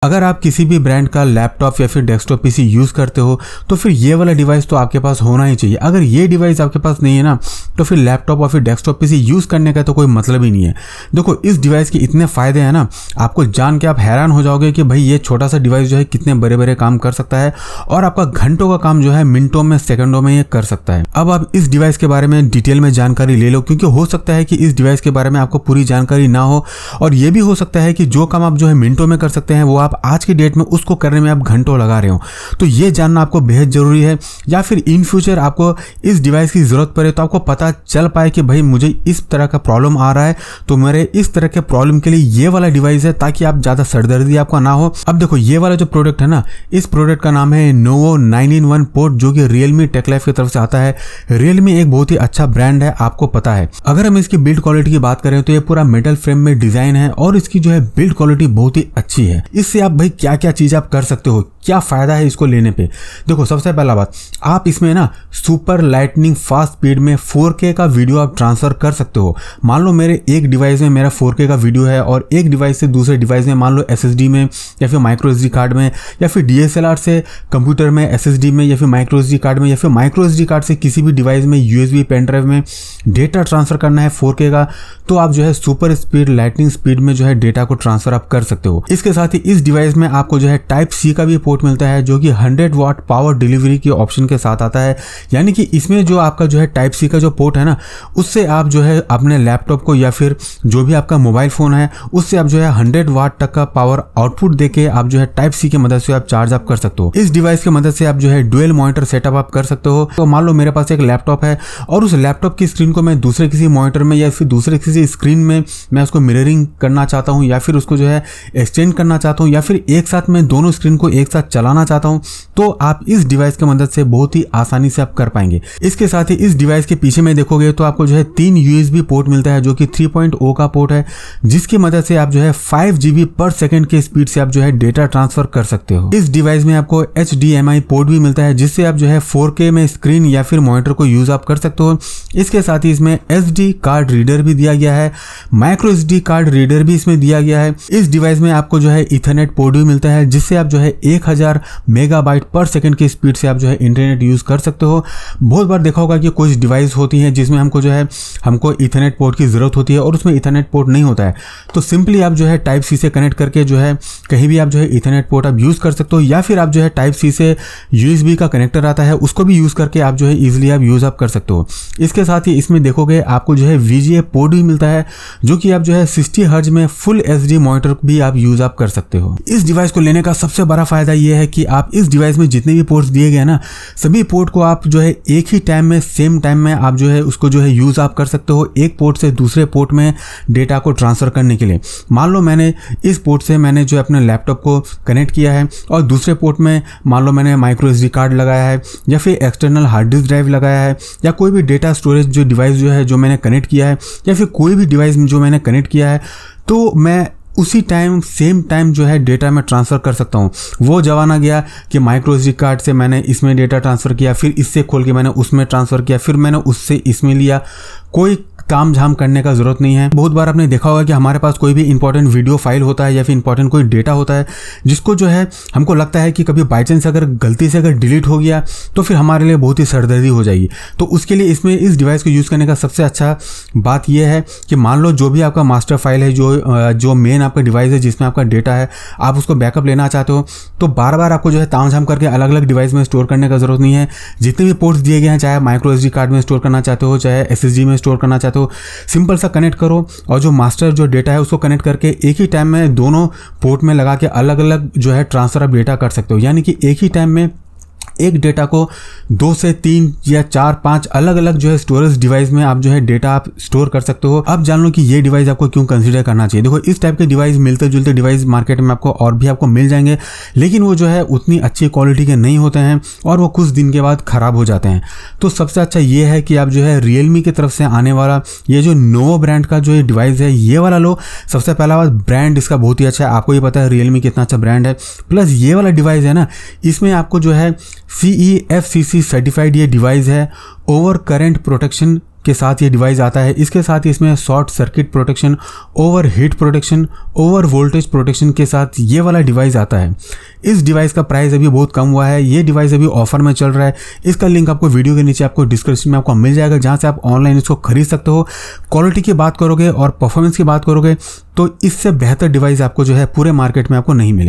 अगर आप किसी भी ब्रांड का लैपटॉप या फिर डेस्कटॉप पीसी यूज़ करते हो तो फिर ये वाला डिवाइस तो आपके पास होना ही चाहिए। अगर ये डिवाइस आपके पास नहीं है ना तो फिर लैपटॉप और फिर डेस्कटॉप पीसी यूज़ करने का तो कोई मतलब ही नहीं है। देखो इस डिवाइस के इतने फ़ायदे हैं ना, आपको जान के आप हैरान हो जाओगे कि भाई ये छोटा सा डिवाइस जो है कितने बड़े बड़े काम कर सकता है और आपका घंटों का काम जो है मिनटों में सेकंडों में ये कर सकता है। अब आप इस डिवाइस के बारे में डिटेल में जानकारी ले लो, क्योंकि हो सकता है कि इस डिवाइस के बारे में आपको पूरी जानकारी ना हो और ये भी हो सकता है कि जो काम आप जो है मिनटों में कर सकते हैं वो आप आज की डेट में उसको करने में आप घंटों लगा रहे हो। तो ये जानना आपको बेहद जरूरी है, या फिर इन फ्यूचर आपको इस डिवाइस की जरूरत पड़े तो आपको पता चल पाए कि भाई मुझे इस तरह का प्रॉब्लम आ रहा है तो मेरे इस तरह के प्रॉब्लम के लिए ये वाला डिवाइस है, ताकि आप ज्यादा सरदर्दी आपका ना हो। अब देखो ये वाला जो प्रोडक्ट है ना, इस प्रोडक्ट का नाम है नोवो 9-in-1 पोर्ट, जो कि रियलमी टेक लाइफ की तरफ से आता है। रियलमी एक बहुत ही अच्छा ब्रांड है, आपको पता है। अगर हम इसकी बिल्ड क्वालिटी की बात करें तो ये पूरा मेटल फ्रेम में डिजाइन है और इसकी जो है बिल्ड क्वालिटी बहुत ही अच्छी है। इससे आप भाई क्या क्या चीज आप कर सकते हो, क्या फायदा है इसको लेने पे। देखो सबसे पहला बात, आप इसमें ना सुपर लाइटनिंग फास्ट स्पीड में 4K का वीडियो आप ट्रांसफर कर सकते हो। मान लो मेरे एक डिवाइस में मेरा 4K का वीडियो है और एक डिवाइस से दूसरे डिवाइस में मान लो SSD में या फिर माइक्रो SD कार्ड में या फिर DSLR से कंप्यूटर में SSD में या फिर माइक्रो SD कार्ड में या फिर माइक्रो SD कार्ड से किसी भी डिवाइस में USB पेन ड्राइव में डेटा ट्रांसफर करना है 4K का, तो आप जो है सुपर स्पीड लाइटनिंग स्पीड में जो है डेटा को ट्रांसफर आप कर सकते हो। इसके साथ ही इस डिवाइस में आपको जो है टाइप C का भी पोर्ट मिलता है, जो कि 100 वाट पावर डिलीवरी के ऑप्शन के साथ आता है। यानी कि इसमें जो आपका जो है टाइप C का जो पोर्ट है ना, उससे आप जो है अपने लैपटॉप को या फिर जो भी आपका मोबाइल फोन है उससे आप जो है 100 वाट तक का पावर आउटपुट देके आप जो है टाइप C की मदद से आप चार्ज आप कर सकते हो। इस डिवाइस की मदद से आप जो है डुअल मॉनिटर सेटअप आप कर सकते हो। तो मान लो मेरे पास एक लैपटॉप है और उस लैपटॉप की स्क्रीन को मैं दूसरे किसी मॉनिटर में या फिर दूसरे किसी स्क्रीन में मैं उसको मिररिंग करना चाहता हूँ या फिर उसको जो है एक्सटेंड करना चाहता हूँ या फिर एक साथ मैं दोनों स्क्रीन को एक साथ चलाना चाहता हूँ, तो आप इस डिवाइस की मदद से बहुत ही आसानी से आप कर पाएंगे। इसके साथ ही इस डिवाइस के पीछे में देखोगे तो आपको जो है 3 USB पोर्ट मिलता है, जो कि 3.0 का पोर्ट है, जिसकी मदद से आप जो है 5 GB पर सेकंड के स्पीड से आप जो है डेटा ट्रांसफर कर सकते हो। इस डिवाइस में आपको HDMI पोर्ट भी मिलता है, जिससे आप जो है 4K में स्क्रीन या फिर मॉनिटर को यूज आप कर सकते हो। इसके साथ ही इसमें SD कार्ड रीडर भी दिया गया है, माइक्रो SD कार्ड रीडर भी इसमें दिया गया है। इस डिवाइस में आपको जो है इथरनेट पोर्ट भी मिलता है, जिससे आप जो है 1000 मेगाबाइट पर सेकंड की स्पीड से आप जो है इंटरनेट यूज कर सकते हो। बहुत बार देखा होगा कि कुछ डिवाइस होती हैं जिसमें हमको इथरनेट पोर्ट की जरूरत होती है और उसमें इथरनेट पोर्ट नहीं होता है, तो सिंपली आप जो है टाइप C से कनेक्ट करके जो है कहीं भी आप जो है इथरनेट पोर्ट आप यूज कर सकते हो, या फिर आप जो है टाइप C से USB का कनेक्टर आता है उसको भी यूज करके आप जो है इजिली आप यूज आप कर सकते हो। इसके साथ ही इसमें देखोगे आपको जो है VGA पोर्ट भी मिलता है, जो कि आप जो है 60 हर्ट्ज में फुल HD मॉनिटर भी आप यूज आप कर सकते हो। इस डिवाइस को लेने का सबसे बड़ा फायदा यह है कि आप इस डिवाइस में जितने भी पोर्ट्स दिए गए ना, सभी पोर्ट को आप जो है एक ही टाइम में सेम टाइम में आप जो है उसको जो है यूज आप कर सकते हो, एक पोर्ट से दूसरे पोर्ट में डेटा को ट्रांसफर करने के लिए। मान लो मैंने इस पोर्ट से मैंने जो अपने लैपटॉप को कनेक्ट किया है और दूसरे पोर्ट में मान लो मैंने माइक्रो SD कार्ड लगाया है या फिर एक्सटर्नल हार्ड डिस्क ड्राइव लगाया है या कोई भी डेटा स्टोरेज जो डिवाइस जो है जो मैंने कनेक्ट किया है या फिर कोई भी डिवाइस जो मैंने कनेक्ट किया है, तो मैं उसी टाइम सेम टाइम जो है डेटा में ट्रांसफ़र कर सकता हूँ। वो जमाना गया कि माइक्रो SD कार्ड से मैंने इसमें डेटा ट्रांसफ़र किया, फिर इससे खोल के मैंने उसमें ट्रांसफ़र किया, फिर मैंने उससे इसमें लिया। कोई काम झाम करने का जरूरत नहीं है। बहुत बार आपने देखा होगा कि हमारे पास कोई भी इंपॉर्टेंट वीडियो फाइल होता है या फिर इंपॉर्टेंट कोई डेटा होता है, जिसको जो है हमको लगता है कि कभी बाई चांस अगर गलती से अगर डिलीट हो गया तो फिर हमारे लिए बहुत ही सरदर्दी हो जाएगी। तो उसके लिए इसमें इस डिवाइस को यूज़ करने का सबसे अच्छा बात यह है कि मान लो जो भी आपका मास्टर फाइल है, जो मेन आपका डिवाइस है जिसमें आपका डेटा है, आप उसको बैकअप लेना चाहते हो तो बार बार आपको जो है ताम झाम करके अलग अलग डिवाइस में स्टोर करने का जरूरत नहीं है। जितने भी पोर्ट्स दिए गए हैं, चाहे माइक्रो SD कार्ड में स्टोर करना चाहते हो, चाहे SSD में स्टोर करना चाहते हो, सिंपल सा कनेक्ट करो और जो मास्टर जो डेटा है उसको कनेक्ट करके एक ही टाइम में दोनों पोर्ट में लगा के अलग अलग जो है ट्रांसफर ऑफ डेटा कर सकते हो। यानी कि एक ही टाइम में एक डेटा को 2 से 3 या 4-5 अलग अलग जो है स्टोरेज डिवाइस में आप जो है डेटा आप स्टोर कर सकते हो। अब जान लो कि ये डिवाइस आपको क्यों कंसीडर करना चाहिए। देखो इस टाइप के डिवाइस मिलते जुलते डिवाइस मार्केट में आपको और भी आपको मिल जाएंगे, लेकिन वो जो है उतनी अच्छी क्वालिटी के नहीं होते हैं और वो कुछ दिन के बाद ख़राब हो जाते हैं। तो सबसे अच्छा ये है कि आप जो है रियलमी की तरफ से आने वाला ये जो नोवो ब्रांड का जो ये डिवाइस है ये वाला लो। सबसे पहला बात, ब्रांड इसका बहुत ही अच्छा है, आपको ये पता है रियलमी कितना अच्छा ब्रांड है। प्लस ये वाला डिवाइस है ना, इसमें आपको जो है CE FCC सर्टिफाइड ये डिवाइस है, ओवर करंट प्रोटेक्शन के साथ ये डिवाइस आता है। इसके साथ ही इसमें short circuit protection, over heat protection, over voltage protection के साथ ये वाला डिवाइस आता है। इस डिवाइस का प्राइस अभी बहुत कम हुआ है, ये डिवाइस अभी ऑफर में चल रहा है। इसका लिंक आपको वीडियो के नीचे आपको डिस्क्रिप्शन में आपको मिल जाएगा, जहाँ से आप ऑनलाइन इसको खरीद सकते हो। क्वालिटी की बात करोगे और परफॉर्मेंस की बात करोगे तो इससे बेहतर डिवाइस आपको जो है पूरे मार्केट में आपको नहीं मिलेगा।